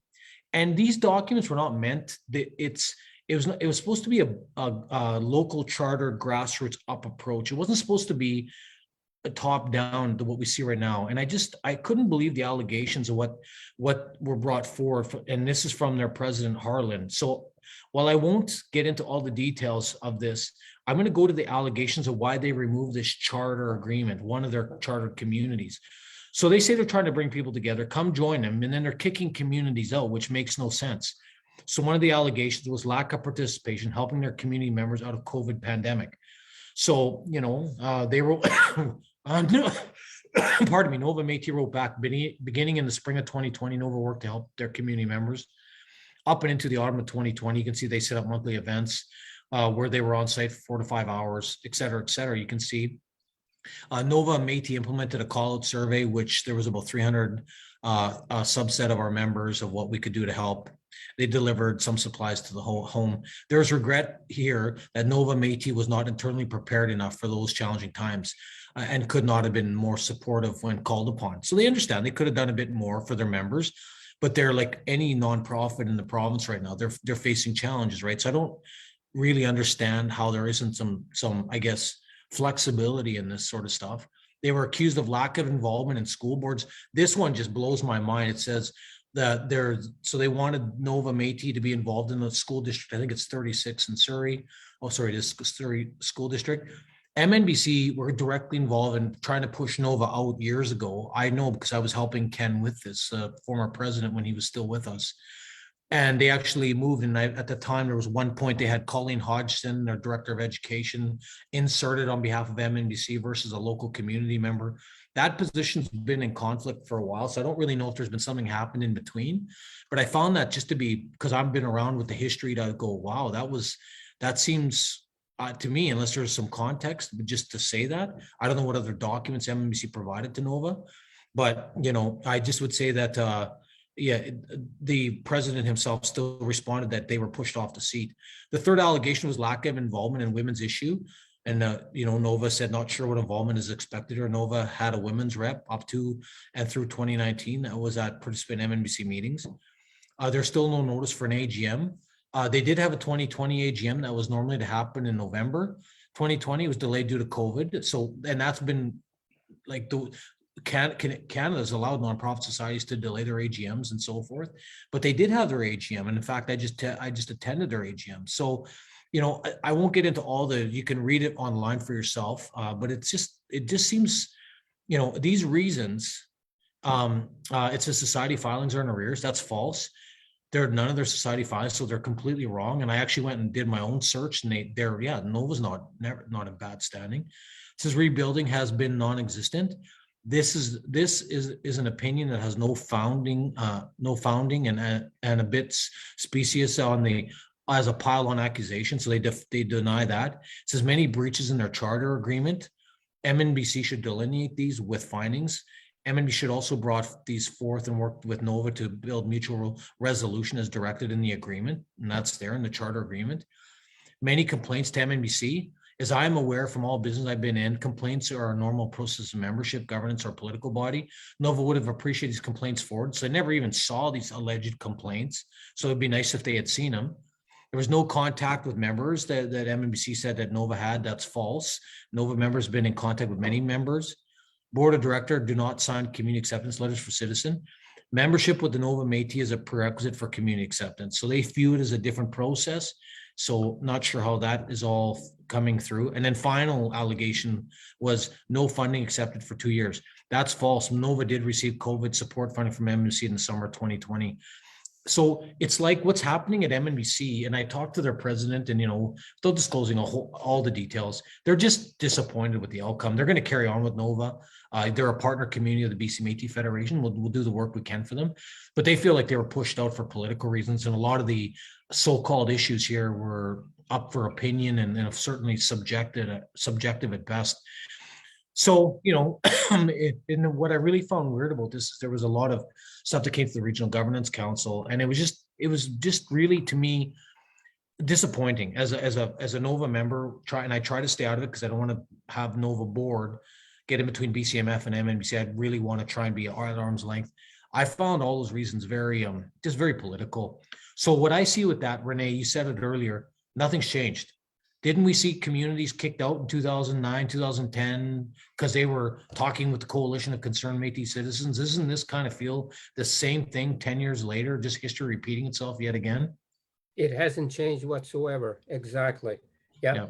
And these documents were not meant that it was supposed to be a local charter grassroots up approach. It wasn't supposed to be a top down to what we see right now. And I couldn't believe the allegations of what were brought forward. And this is from their president, Harlan. So while I won't get into all the details of this, I'm going to go to the allegations of why they removed this charter agreement, one of their charter communities. So they say they're trying to bring people together, come join them, and then they're kicking communities out, which makes no sense. So one of the allegations was lack of participation, helping their community members out of COVID pandemic. So, they wrote, pardon me, Nova Métis wrote back, beginning in the spring of 2020, Nova worked to help their community members. Up and into the autumn of 2020, you can see they set up monthly events where they were on site for 4 to 5 hours, et cetera, et cetera. You can see Nova Métis implemented a call-out survey, which there was about 300 a subset of our members of what we could do to help. They delivered some supplies to the whole home. There's regret here that Nova Métis was not internally prepared enough for those challenging times and could not have been more supportive when called upon. So they understand they could have done a bit more for their members, but they're like any nonprofit in the province right now. They're facing challenges, right? So I don't really understand how there isn't some I guess flexibility in this sort of stuff. They were accused of lack of involvement in school boards. This one just blows my mind. It says that they wanted Nova Métis to be involved in the school district. I think it's 36 in Surrey. Oh, sorry, this Surrey school district. MNBC were directly involved in trying to push Nova out years ago. I know because I was helping Ken with this former president when he was still with us. And they actually moved. And at the time, there was one point they had Colleen Hodgson, their director of education, inserted on behalf of MNBC versus a local community member. That position's been in conflict for a while. So I don't really know if there's been something happened in between. But I found that just to be, because I've been around with the history, to go, wow, that seems to me, unless there's some context, but just to say that, I don't know what other documents MNBC provided to Nova. But, I just would say that, the president himself still responded that they were pushed off the seat. The third allegation was lack of involvement in women's issue. And, Nova said, not sure what involvement is expected, or Nova had a women's rep up to and through 2019 that was at participant MNBC meetings. There's still no notice for an AGM. They did have a 2020 AGM that was normally to happen in November. 2020 was delayed due to COVID. So, and that's been like Canada's allowed nonprofit societies to delay their AGMs and so forth, but they did have their AGM, and in fact, I just attended their AGM. So, I won't get into all you can read it online for yourself, but it just seems, these reasons. It says society filings are in arrears. That's false. None of their society filings, so they're completely wrong. And I actually went and did my own search, and Nova's not in bad standing. It says rebuilding has been non-existent. This is an opinion that has no founding and a bit specious as a pile-on accusation. So they deny that. It says many breaches in their charter agreement. MNBC should delineate these with findings. MNB should also brought these forth and worked with Nova to build mutual resolution as directed in the agreement, and that's there in the charter agreement. Many complaints to MNBC, as I'm aware from all business I've been in, complaints are a normal process of membership, governance, or political body. Nova would have appreciated these complaints forward, so I never even saw these alleged complaints. So it'd be nice if they had seen them. There was no contact with members that MNBC said that Nova had. That's false. Nova members have been in contact with many members. Board of Director do not sign community acceptance letters for citizen. Membership with the Nova Métis is a prerequisite for community acceptance. So they view it as a different process. So not sure how that is all coming through. And then final allegation was no funding accepted for 2 years. That's false. Nova did receive COVID support funding from MNBC in the summer of 2020. So it's like what's happening at MNBC, and I talked to their president, and without disclosing all the details, they're just disappointed with the outcome. They're going to carry on with Nova. They're a partner community of the BC Métis Federation. We'll do the work we can for them, but they feel like they were pushed out for political reasons, and a lot of the so-called issues here were up for opinion and certainly subjective at best. So, and what I really found weird about this is there was a lot of stuff that came to the Regional Governance Council, and it was just really, to me, disappointing as a Nova member. I try to stay out of it because I don't want to have Nova board get in between BCMF and MNBC. I really want to try and be at arm's length. I found all those reasons very political. So what I see with that, Renee, you said it earlier, nothing's changed. Didn't we see communities kicked out in 2009, 2010, because they were talking with the Coalition of Concerned Métis Citizens? Isn't this kind of feel the same thing 10 years later, just history repeating itself yet again? It hasn't changed whatsoever. Exactly. Yeah.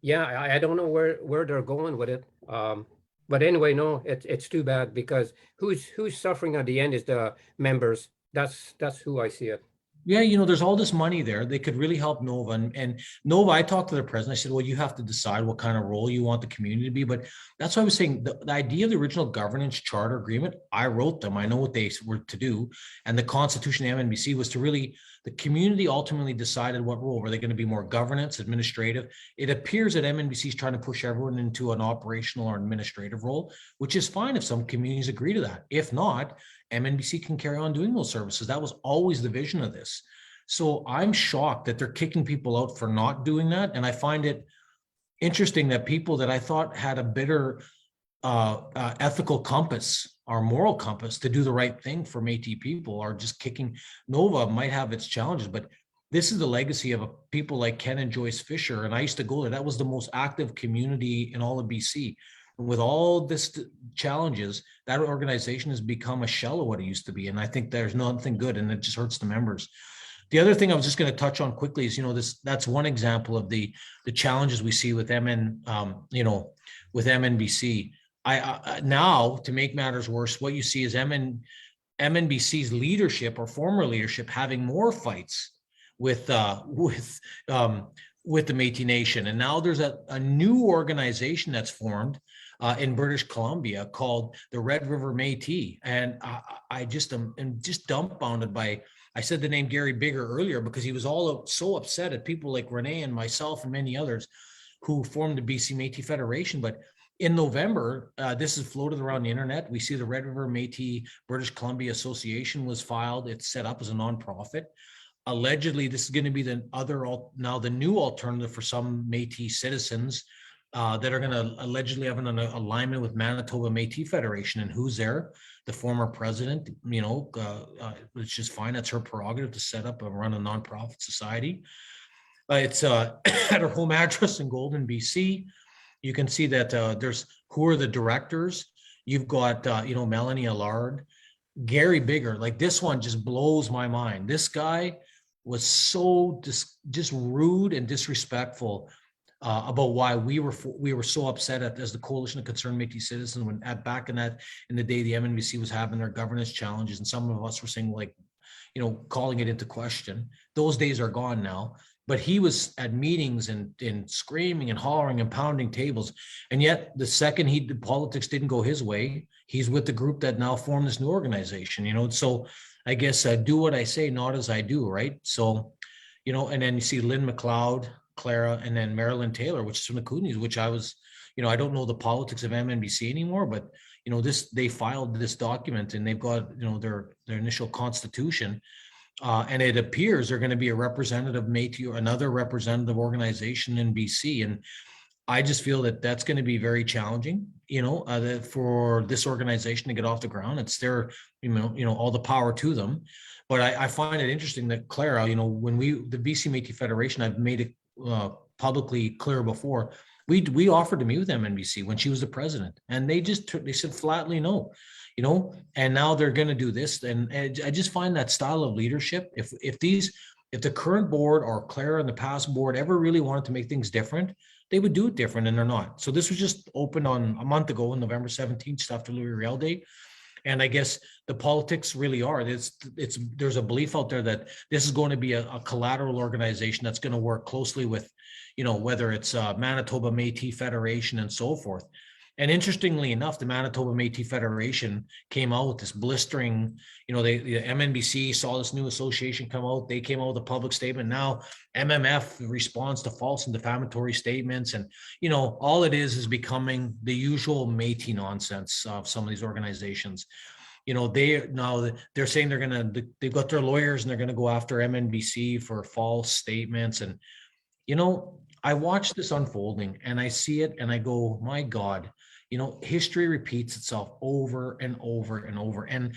Yeah. I don't know where they're going with it. But anyway, no, it's too bad, because who's suffering at the end is the members. That's who I see it. Yeah, there's all this money there. They could really help Nova. And Nova, I talked to the president. I said, well, you have to decide what kind of role you want the community to be. But that's why I was saying the idea of the original governance charter agreement, I wrote them. I know what they were to do. And the Constitution of MNBC was to really, the community ultimately decided what role. Were they going to be more governance, administrative? It appears that MNBC is trying to push everyone into an operational or administrative role, which is fine if some communities agree to that. If not, MNBC can carry on doing those services. That was always the vision of this. So I'm shocked that they're kicking people out for not doing that. And I find it interesting that people that I thought had a better ethical compass or moral compass to do the right thing for Métis people are just kicking. Nova might have its challenges, but this is the legacy of people like Ken and Joyce Fisher. And I used to go there. That was the most active community in all of BC. With all this challenges, that organization has become a shell of what it used to be. And I think there's nothing good, and it just hurts the members. The other thing I was just going to touch on quickly is, that's one example of the challenges we see with with MNBC. I now, to make matters worse, what you see is MNBC's leadership or former leadership having more fights with the Métis Nation. And now there's a new organization that's formed in British Columbia called the Red River Métis. And I just am just dumbfounded by, I said the name Gary Bigger earlier because he was so upset at people like Renee and myself and many others who formed the BC Métis Federation. But in November, this is floated around the internet. We see the Red River Métis British Columbia Association was filed. It's set up as a nonprofit. Allegedly, this is going to be the new alternative for some Métis citizens that are going to allegedly have an alignment with Manitoba Métis Federation. And who's there? The former president, which is fine. That's her prerogative to set up and run a nonprofit society. It's at her home address in Golden, BC. You can see that there's who are the directors. You've got, Melanie Allard, Gary Bigger. Like this one just blows my mind. This guy was so just rude and disrespectful about why we were so upset as the Coalition of Concerned Métis Citizens when back in the day the MNBC was having their governance challenges, and some of us were saying, like, calling it into question. Those days are gone now. But he was at meetings and screaming and hollering and pounding tables. And yet the second the politics didn't go his way, he's with the group that now formed this new organization, so I guess do what I say, not as I do, right? So, and then you see Lynn McLeod, Clara, and then Marilyn Taylor, which is from the Kootenays, which I was, I don't know the politics of MNBC anymore, but they filed this document and they've got, their initial constitution. And it appears they're going to be a representative Métis or another representative organization in BC. And I just feel that that's going to be very challenging, for this organization to get off the ground. It's their, all the power to them. But I find it interesting that Clara, when the BC Métis Federation, I've made it publicly clear before, we offered to meet with MNBC when she was the president, and they said flatly no. And now they're going to do this. And I just find that style of leadership, if the current board or Clara and the past board ever really wanted to make things different, they would do it different, and they're not. So this was just opened on a month ago on November 17th, after Louis Riel Day. And I guess the politics really are, there's a belief out there that this is going to be a collateral organization that's going to work closely with, whether it's Manitoba Métis Federation and so forth. And interestingly enough, the Manitoba Métis Federation came out with this blistering, the MNBC saw this new association come out. They came out with a public statement. Now MMF responds to false and defamatory statements. And, all it is becoming the usual Métis nonsense of some of these organizations. They're saying they've got their lawyers and they're going to go after MNBC for false statements. And, I watch this unfolding and I see it and I go, my God, history repeats itself over and over and over. And,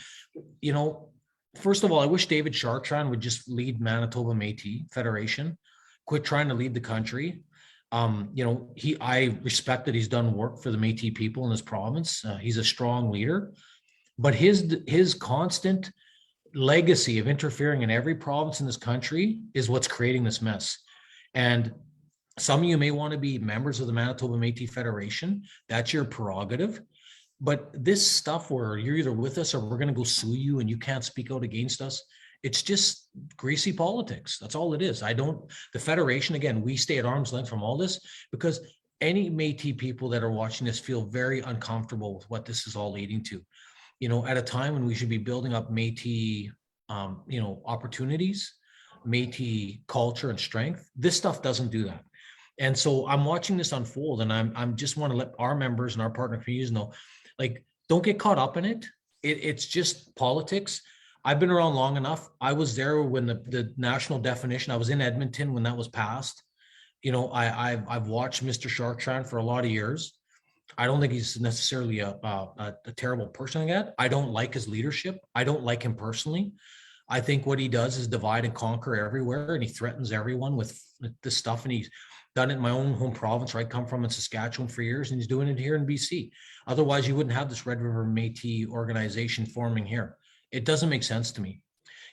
first of all, I wish David Chartrand would just lead Manitoba Métis Federation, quit trying to lead the country. I respect that he's done work for the Métis people in this province. He's a strong leader, but his constant legacy of interfering in every province in this country is what's creating this mess. And some of you may want to be members of the Manitoba Métis Federation. That's your prerogative. But this stuff where you're either with us or we're going to go sue you and you can't speak out against us, it's just greasy politics. That's all it is. The Federation, again, we stay at arm's length from all this because any Métis people that are watching this feel very uncomfortable with what this is all leading to. At a time when we should be building up Métis, opportunities, Métis culture and strength, this stuff doesn't do that. And so I'm watching this unfold, and I'm just want to let our members and our partner communities know, like, don't get caught up in it. It's just politics. I've been around long enough. I was there when the national definition, I was in Edmonton when that was passed. I've watched Mr. Chartrand for a lot of years. I don't think he's necessarily a terrible person yet. I don't like his leadership. I don't like him personally. I think what he does is divide and conquer everywhere, and he threatens everyone with this stuff. And he's done it in my own home province where I come from in Saskatchewan for years, and he's doing it here in BC. Otherwise, you wouldn't have this Red River Métis organization forming here. It doesn't make sense to me.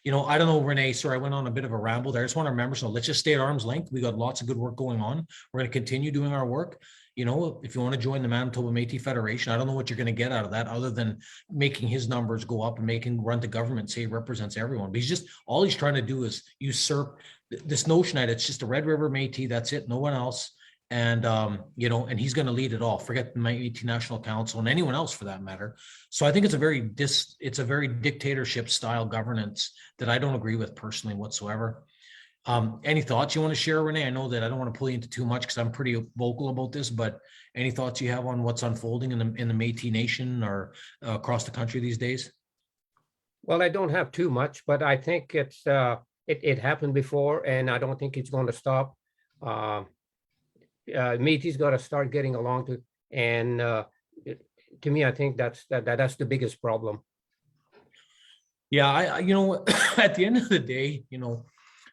I don't know, Renee, sorry, I went on a bit of a ramble there. I just want our members to know, let's just stay at arm's length. We got lots of good work going on. We're going to continue doing our work. If you want to join the Manitoba Métis Federation, I don't know what you're going to get out of that other than making his numbers go up and run the government say he represents everyone. But all he's trying to do is usurp this notion that it's just a Red River Métis, that's it, no one else. And, and he's going to lead it all. Forget the Métis National Council and anyone else for that matter. So I think it's a very dictatorship style governance that I don't agree with personally whatsoever. Any thoughts you want to share, Renee? I know that I don't want to pull you into too much because I'm pretty vocal about this, but any thoughts you have on what's unfolding in the Métis Nation or across the country these days? Well, I don't have too much, but I think it happened before, and I don't think it's going to stop. Métis got to start getting along to, and to me, I think that's the biggest problem. Yeah, at the end of the day,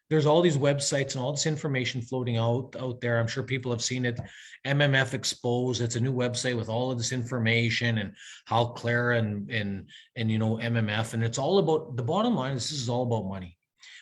there's all these websites and all this information floating out there. I'm sure people have seen it. MMF Exposed. It's a new website with all of this information and how Clara and MMF, and it's all about, the bottom line is this is all about money.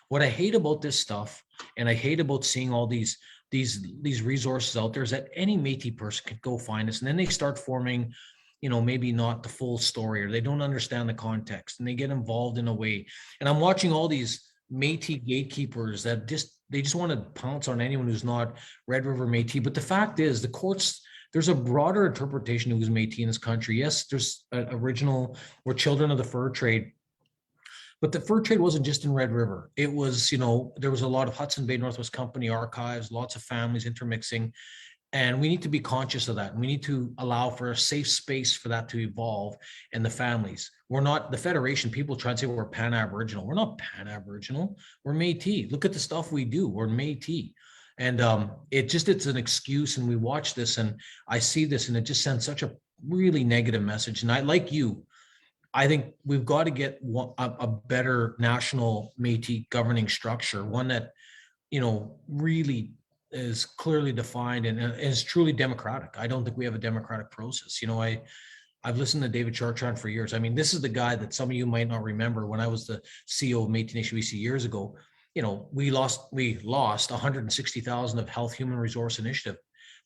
What I hate about this stuff, and I hate about seeing all these resources out there, is that any Métis person could go find this, and then they start forming, maybe not the full story, or they don't understand the context, and they get involved in a way. And I'm watching all these Métis gatekeepers that they just want to pounce on anyone who's not Red River Métis. But the fact is, the courts, there's a broader interpretation of who's Métis in this country. Yes, there's original, we're children of the fur trade. But the fur trade wasn't just in Red River. It was, there was a lot of Hudson Bay Northwest Company archives, lots of families intermixing. And we need to be conscious of that. We need to allow for a safe space for that to evolve in the families. We're not, the Federation, people try and say we're Pan-Aboriginal. We're not Pan-Aboriginal. We're Métis. Look at the stuff we do. We're Métis. And it's an excuse. And we watch this and I see this and it just sends such a really negative message. And I think we've got to get a better national Métis governing structure, one that, really is clearly defined and is truly democratic. I don't think we have a democratic process. I've listened to David Chartrand for years. I mean, this is the guy that some of you might not remember. When I was the CEO of Métis Nation BC years ago, we lost 160,000 of Health Human Resource Initiative.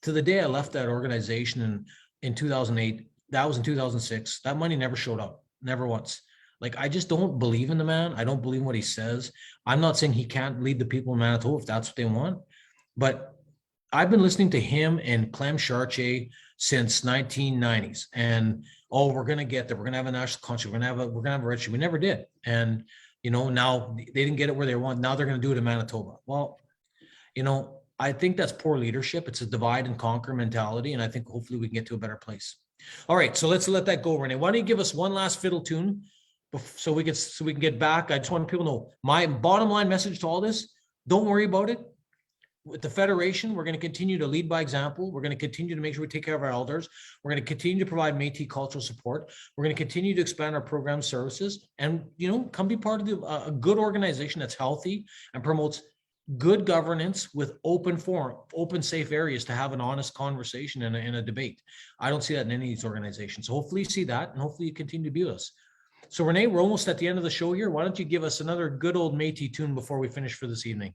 To the day I left that organization in 2008, that was in 2006, that money never showed up. Never once. Like, I just don't believe in the man. I don't believe in what he says. I'm not saying he can't lead the people in Manitoba if that's what they want, but I've been listening to him and Clem Chartier since 1990s. And we're going to get there. We're going to have a national concert. We're going to have a registry. We never did. And now they didn't get it where they want. Now they're going to do it in Manitoba. Well, I think that's poor leadership. It's a divide and conquer mentality. And I think hopefully we can get to a better place. All right, so let's let that go, Renee. Why don't you give us one last fiddle tune so we can get back? I just want people to know my bottom line message to all this. Don't worry about it. With the Federation, we're going to continue to lead by example. We're going to continue to make sure we take care of our elders. We're going to continue to provide Métis cultural support. We're going to continue to expand our program services and, come be part of a good organization that's healthy and promotes good governance with open forum, open, safe areas to have an honest conversation and a debate. I don't see that in any of these organizations. So hopefully you see that and hopefully you continue to be with us. So Renee, we're almost at the end of the show here. Why don't you give us another good old Métis tune before we finish for this evening?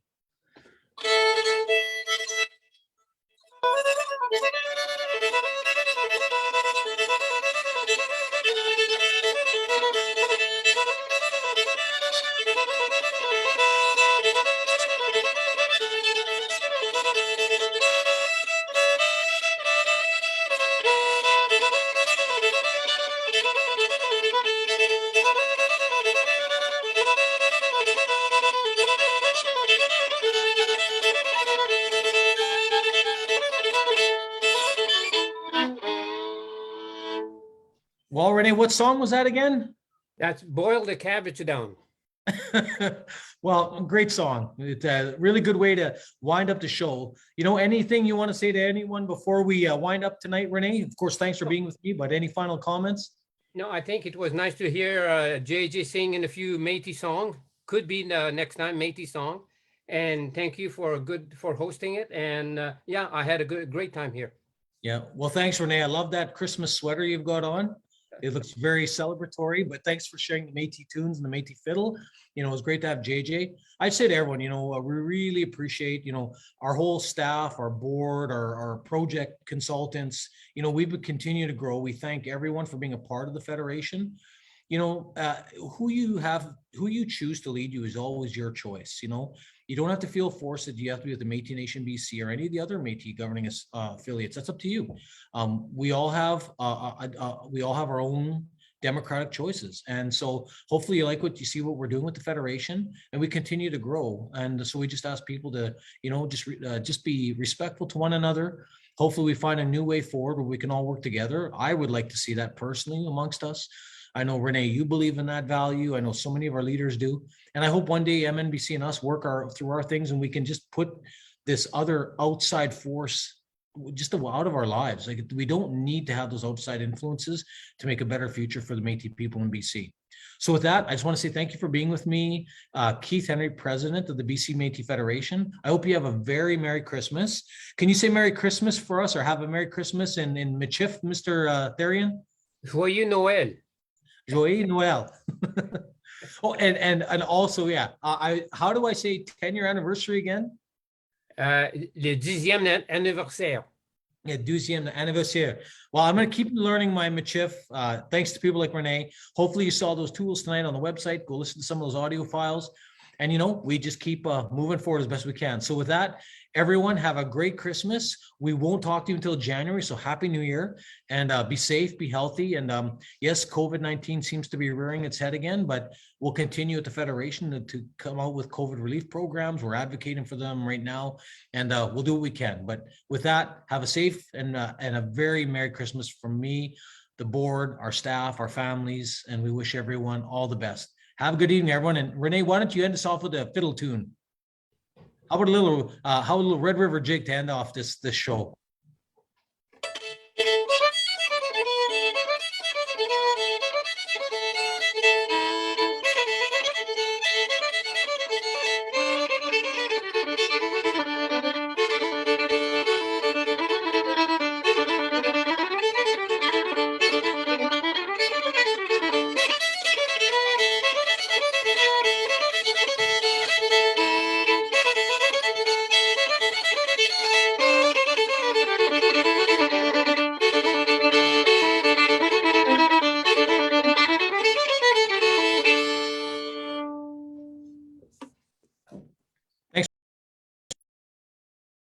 Well, Renee, what song was that again? That's Boil the Cabbage Down. Well, great song. It's a really good way to wind up the show. Anything you want to say to anyone before we wind up tonight, Renee? Of course, thanks for being with me, but any final comments? No, I think it was nice to hear JJ sing in a few Métis songs. Could be the next time Métis song. And thank you for hosting it. And I had a great time here. Yeah. Well, thanks, Renee. I love that Christmas sweater you've got on. It looks very celebratory, but thanks for sharing the Métis tunes and the Métis fiddle. It was great to have JJ. I'd say to everyone, we really appreciate, our whole staff, our board, our project consultants. We would continue to grow. We thank everyone for being a part of the Federation. Who you choose to lead you is always your choice. You don't have to feel forced that you have to be with the Métis Nation BC or any of the other Métis governing affiliates. That's up to you. We all have our own democratic choices, and so hopefully you like what you see what we're doing with the Federation, and we continue to grow. And so we just ask people to just be respectful to one another. Hopefully we find a new way forward where we can all work together. I would like to see that personally amongst us. I know, Renee, you believe in that value. I know so many of our leaders do. And I hope one day MNBC and us work through our things and we can just put this other outside force just out of our lives. Like, we don't need to have those outside influences to make a better future for the Métis people in BC. So with that, I just want to say thank you for being with me, Keith Henry, President of the BC Métis Federation. I hope you have a very Merry Christmas. Can you say Merry Christmas for us, or have a Merry Christmas in Michif, Mr. Therian? Joyeux Noël. Joyeux Noël. Oh, and also, yeah, how do I say 10-year anniversary again? Le 10e anniversaire. Yeah, 12e anniversaire. Well, I'm going to keep learning my Michif. Thanks to people like Renee. Hopefully you saw those tools tonight on the website. Go listen to some of those audio files. And, we just keep moving forward as best we can. So with that, everyone have a great Christmas. We won't talk to you until January. So Happy New Year, and be safe, be healthy. And yes, COVID-19 seems to be rearing its head again, but we'll continue at the Federation to come out with COVID relief programs. We're advocating for them right now, and we'll do what we can. But with that, have a safe and a very Merry Christmas from me, the board, our staff, our families, and we wish everyone all the best. Have a good evening, everyone. And Renee, why don't you end us off with a fiddle tune? How about a little Red River jig to end off this show?